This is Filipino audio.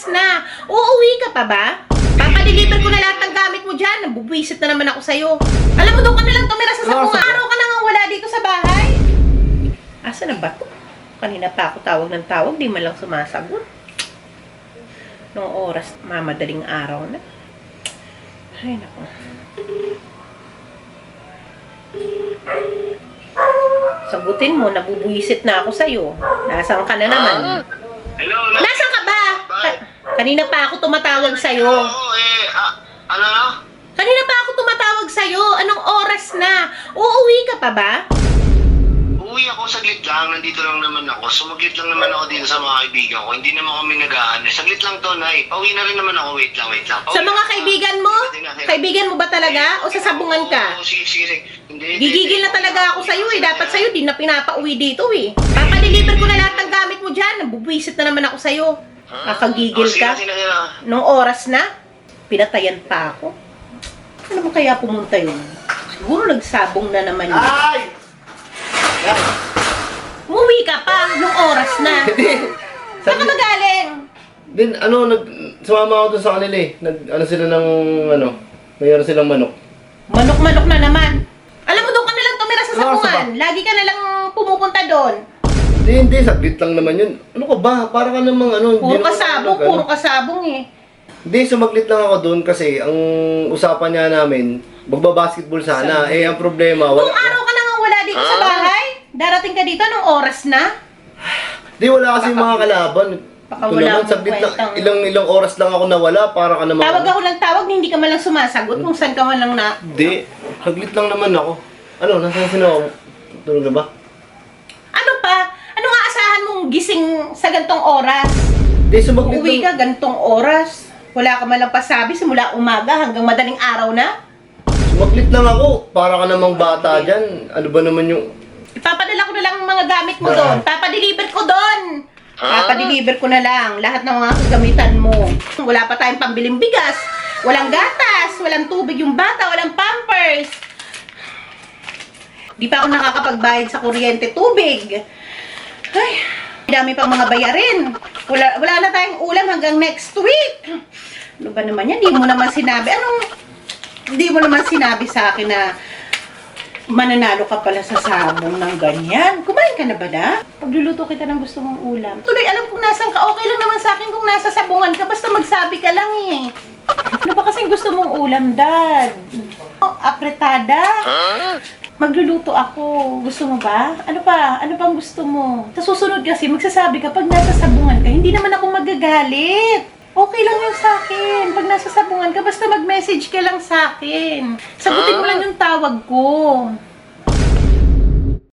oras na. Uuwi ka pa ba? Papadeliver ko na lahat ng gamit mo dyan. Nabubwisit na naman ako sa'yo. Alam mo, doon ka na lang tumira sa sabungan. Araw ka na nga wala dito sa bahay. Asa na ba to? Kanina pa ako tawag ng tawag, di man lang sumasagot. Noong oras, mamadaling araw na. Ay, naku. Sagutin mo, nabubwisit na ako sa'yo. Nasaan ka na naman? Hello? Nasaan ka ba? Kanina pa ako tumatawag sa'yo. Ano? Kanina pa ako tumatawag sa'yo. Anong oras na? Uuwi ka pa ba? Uuwi ako saglit lang. Nandito lang naman ako. Sumaglit lang naman ako dito sa mga kaibigan ko. Hindi naman kami nag-aano. Saglit lang to, Nay. Pauwi na rin naman ako. Wait lang. Sa mga kaibigan mo? Kaibigan mo ba talaga? O sasabungan ka? Oo, sige. Hindi. Gigigil na talaga ako sa'yo eh. Dapat sa'yo, di na pinapauwi dito eh. Papadeliver ko na lahat ng gamit mo dyan. Nabubwisit na naman ako sa'yo. Nakagigil ka. Sige. Nung oras na, pinatayan pa ako. Ano mo kaya pumunta yun? Siguro nagsabong na naman yun. Ay! Umuwi ka pa nung oras na. Saan ka magaling? Din, sumama ako dun sa kanila eh. Sila ng, mayroon silang manok. Manok-manok na naman. Alam mo, doon ka na lang tumira sa Ano oras sabungan. Lagi ka na lang pumupunta doon. Hindi, saglit lang naman yun. Ano ka ba? Para ka namang Puro kasabong eh. Hindi, sumaglit lang ako doon kasi ang usapan niya namin, magbabasketball sana. Eh, ang problema, Kung araw ka na nga wala dito sa bahay, darating ka dito nung oras na. Hindi, wala kasi yung mga kalaban. Baka Ito wala naman, akong saglit lang. kwentang- Ilang oras lang ako nawala para ka naman. Tawag ako ng tawag, hindi ka man lang sumasagot kung saan ka man lang na. Hindi, saglit lang naman ako. Nasaan sino ako? Tulog na ba? Ano pa? Ano nga asahan mong gising sa gantong oras? Hindi, sumaglit Uuwi lang. ka gantong oras. Wala ka man lang pasabi simula umaga hanggang madaling araw na. Sumaglit lang ako. Para ka namang bata dyan. Ano ba naman yung... Ipapadala ko na lang ang mga gamit mo doon. Papadeliver ko doon. Papadeliver ko na lang lahat ng mga kagamitan mo. Wala pa tayong pambiling bigas. Walang gatas. Walang tubig yung bata. Walang pampers. Di pa ako nakakapagbayad sa kuryente, tubig. Ay, dami pang mga bayarin. Wala na tayong ulam hanggang next week. Ano ba naman yan? Di mo naman sinabi. Hindi mo naman sinabi sa akin na mananalo ka pala sa sabong ng ganyan. Kumain ka na ba na? Pagluluto kita ng gusto mong ulam. Tuloy, alam kung nasan ka. Okay lang naman sa akin kung nasa sabungan ka. Basta magsabi ka lang eh. Ano ba kasing gusto mong ulam, Dad? Apretada? Magluluto ako. Gusto mo ba? Ano pa? Ano pang gusto mo? Sa susunod kasi, magsasabi ka pag nasa sabungan ka, hindi naman ako magagalit. Okay lang yun sa akin. Pag nasa sabungan ka, basta mag-message ka lang sa akin. Sagutin mo lang yung tawag ko.